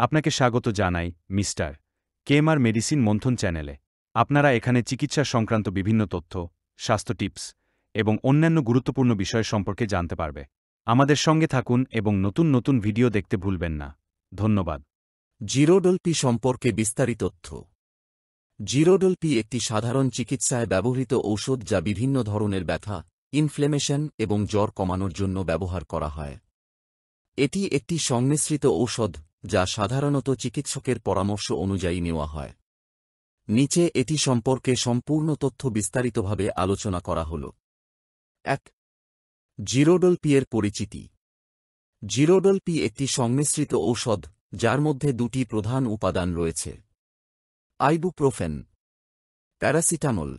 আপনাকে স্বাগত জানাই মিস্টার কেএমআর মেডিসিন মন্থন চ্যানেলে। আপনারা এখানে চিকিৎসা সংক্রান্ত বিভিন্ন তথ্য, স্বাস্থ্য টিপস এবং অন্যান্য গুরুত্বপূর্ণ বিষয় সম্পর্কে জানতে পারবে। আমাদের সঙ্গে থাকুন এবং নতুন নতুন ভিডিও দেখতে ভুলবেন না। ধন্যবাদ। জিরোডোল-পি সম্পর্কে বিস্তারিত তথ্য। জিরোডোল-পি একটি সাধারণ চিকিৎসায় ব্যবহৃত ঔষধ যা বিভিন্ন ধরনের ব্যথা, ইনফ্লেমেশন এবং জ্বর কমানোর জন্য ব্যবহার করা হয়। এটি একটি সংমিশ্রিত ঔষধ যা সাধারণত চিকিৎসকের পরামর্শ অনুযায়ী নেওয়া হয়। নিচে এটি সম্পর্কে সম্পূর্ণ তথ্য বিস্তারিতভাবে আলোচনা করা হল। ১. জিরোডোল-পি এর পরিচিতি। জিরোডোল-পি একটি সংমিশ্রিত ঔষধ যার মধ্যে দুটি প্রধান উপাদান রয়েছে: আইবুপ্রোফেন, প্যারাসিটামল।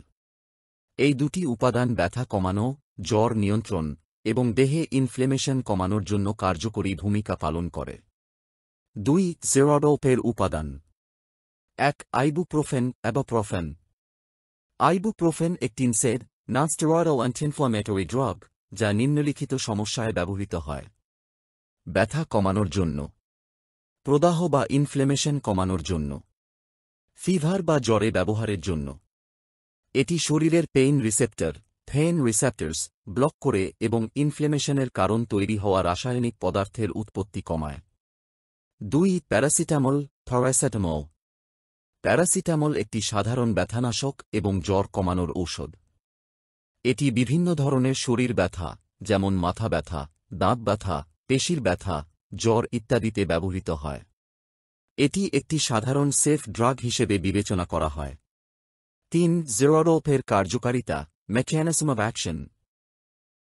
এই দুটি উপাদান ব্যথা কমানো, জ্বর নিয়ন্ত্রণ এবং দেহে ইনফ্লেমেশন কমানোর জন্য কার্যকরী ভূমিকা পালন করে। ২. জিরোডোল-পির উপাদান। ১. আইবুপ্রোফেন অ্যাবাপ্রোফেন। আইবুপ্রোফেন একটি নন-স্টেরয়েডাল অ্যান্টি-ইনফ্ল্যামেটরি ড্রাগ যা নিম্নলিখিত সমস্যায় ব্যবহৃত হয়: ব্যথা কমানোর জন্য, প্রদাহ বা ইনফ্লেমেশন কমানোর জন্য, ফিভার বা জ্বরে ব্যবহারের জন্য। এটি শরীরের পেইন রিসেপ্টরস ব্লক করে এবং ইনফ্লেমেশনের কারণ তৈরি হওয়া রাসায়নিক পদার্থের উৎপত্তি কমায়। ২. Paracetamol paracetamol. প্যারাসিটামল একটি সাধারণ ব্যথানাশক এবং জ্বর কমানোর ঔষধ। এটি বিভিন্ন ধরনের শরীর ব্যথা যেমন মাথা ব্যথা, দাঁত ব্যথা, পেশির ব্যথা, জ্বর ইত্যাদিতে ব্যবহৃত হয়। এটি একটি সাধারণ সেফ ড্রাগ হিসেবে বিবেচনা করা হয়। ৩. জিরোডোল-পির কার্যকারিতা মেকানিজম অব অ্যাকশন।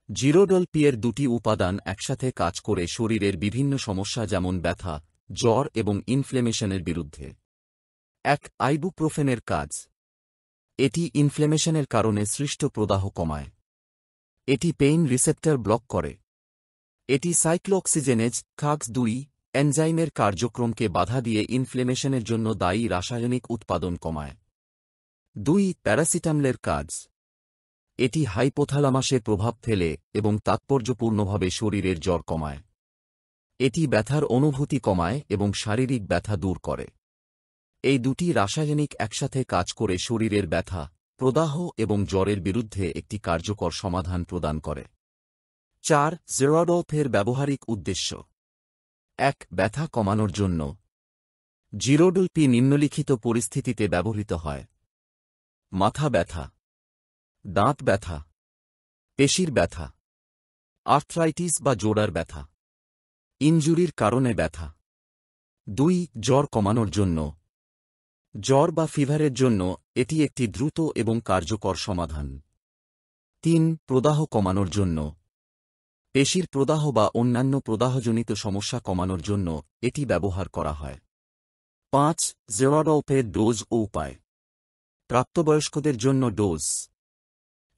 জিরোডোল-পি এর দুটি উপাদান একসাথে কাজ করে শরীরের বিভিন্ন সমস্যা যেমন ব্যথা, জ্বর এবং ইনফ্লেমেশনের বিরুদ্ধে। ১. আইবুপ্রোফেনের কাজ। এটি ইনফ্লেমেশনের কারণে সৃষ্ট প্রদাহ কমায়। এটি পেইন রিসেপ্টর ব্লক করে। এটি সাইক্লোঅক্সিজেনেজ COX-2 এনজাইমের কার্যক্রমকে বাধা দিয়ে ইনফ্লেমেশনের জন্য দায়ী রাসায়নিক উৎপাদন কমায়। ২. প্যারাসিটামলের কাজ। এটি হাইপোথ্যালামাসে প্রভাব ফেলে এবং তাৎপর্যপূর্ণভাবে শরীরের জ্বর কমায়। এটি ব্যথার অনুভূতি কমায় এবং শারীরিক ব্যথা দূর করে। এই দুটি রাসায়নিক একসাথে কাজ করে শরীরের ব্যথা, প্রদাহ এবং জ্বরের বিরুদ্ধে একটি কার্যকর সমাধান প্রদান করে। ৪. জিরোডোল-পির ব্যবহারিক উদ্দেশ্য। ১. ব্যথা কমানোর জন্য। জিরোডোল-পি নিম্নলিখিত পরিস্থিতিতে ব্যবহৃত হয়: মাথা ব্যথা, দাঁত ব্যথা, পেশির ব্যথা, আর্থ্রাইটিস বা জোড়ার ব্যথা, ইনজুরির কারণে ব্যথা। ২. জ্বর কমানোর জন্য। জ্বর বা ফিভারের জন্য এটি একটি দ্রুত এবং কার্যকর সমাধান। ৩. প্রদাহ কমানোর জন্য। পেশির প্রদাহ বা অন্যান্য প্রদাহজনিত সমস্যা কমানোর জন্য এটি ব্যবহার করা হয়। ৫. জিরোডোল-পির ডোজ ও উপায়। প্রাপ্তবয়স্কদের জন্য ডোজ।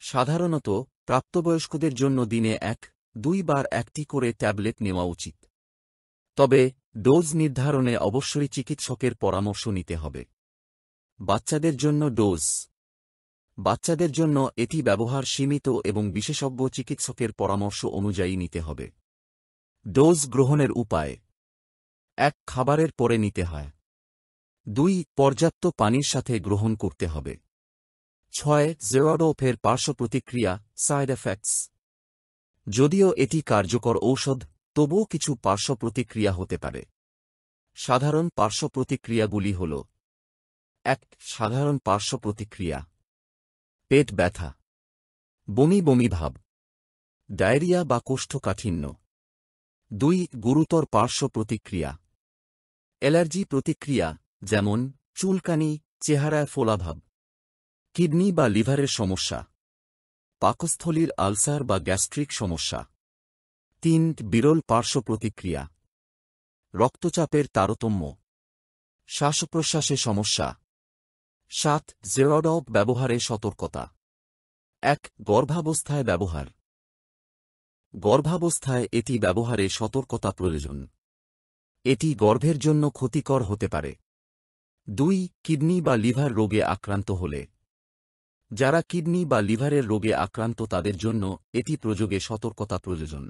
সাধারণত প্রাপ্তবয়স্কদের জন্য দিনে ১-২ বার একটি করে ট্যাবলেট নেওয়া উচিত। তবে ডোজ নির্ধারণে অবশ্যই চিকিৎসকের পরামর্শ নিতে হবে। বাচ্চাদের জন্য ডোজ। বাচ্চাদের জন্য এটি ব্যবহার সীমিত এবং বিশেষজ্ঞ চিকিৎসকের পরামর্শ অনুযায়ী নিতে হবে। ডোজ গ্রহণের উপায়: ১. খাবারের পরে নিতে হয়। ২. পর্যাপ্ত পানির সাথে গ্রহণ করতে হবে। ৬. জিরোডোল-পির পার্শ্বপ্রতিক্রিয়া সাইড এফেক্টস। যদিও এটি কার্যকর ঔষধ, তবুও কিছু পার্শ্বপ্রতিক্রিয়া হতে পারে। সাধারণ পার্শ্বপ্রতিক্রিয়াগুলি হল: ১. সাধারণ পার্শ্বপ্রতিক্রিয়া: পেট ব্যথা, বমি বমি ভাব, ডায়রিয়া বা কোষ্ঠকাঠিন্য। ২. গুরুতর পার্শ্বপ্রতিক্রিয়া: অ্যালার্জি প্রতিক্রিয়া যেমন চুলকানি, চেহারায় ফোলাভাব, কিডনি বা লিভারের সমস্যা, পাকস্থলীর আলসার বা গ্যাস্ট্রিক সমস্যা। ৩. বিরল পার্শ্বপ্রতিক্রিয়া: রক্তচাপের তারতম্য, শ্বাসপ্রশ্বাসে সমস্যা। ৭. জিরোডোল ব্যবহারে সতর্কতা। ১. গর্ভাবস্থায় ব্যবহার। গর্ভাবস্থায় এটি ব্যবহারে সতর্কতা প্রয়োজন। এটি গর্ভের জন্য ক্ষতিকর হতে পারে। ২. কিডনি বা লিভার রোগে আক্রান্ত হলে। যারা কিডনি বা লিভারের রোগে আক্রান্ত তাদের জন্য এটি প্রয়োগে সতর্কতা প্রয়োজন।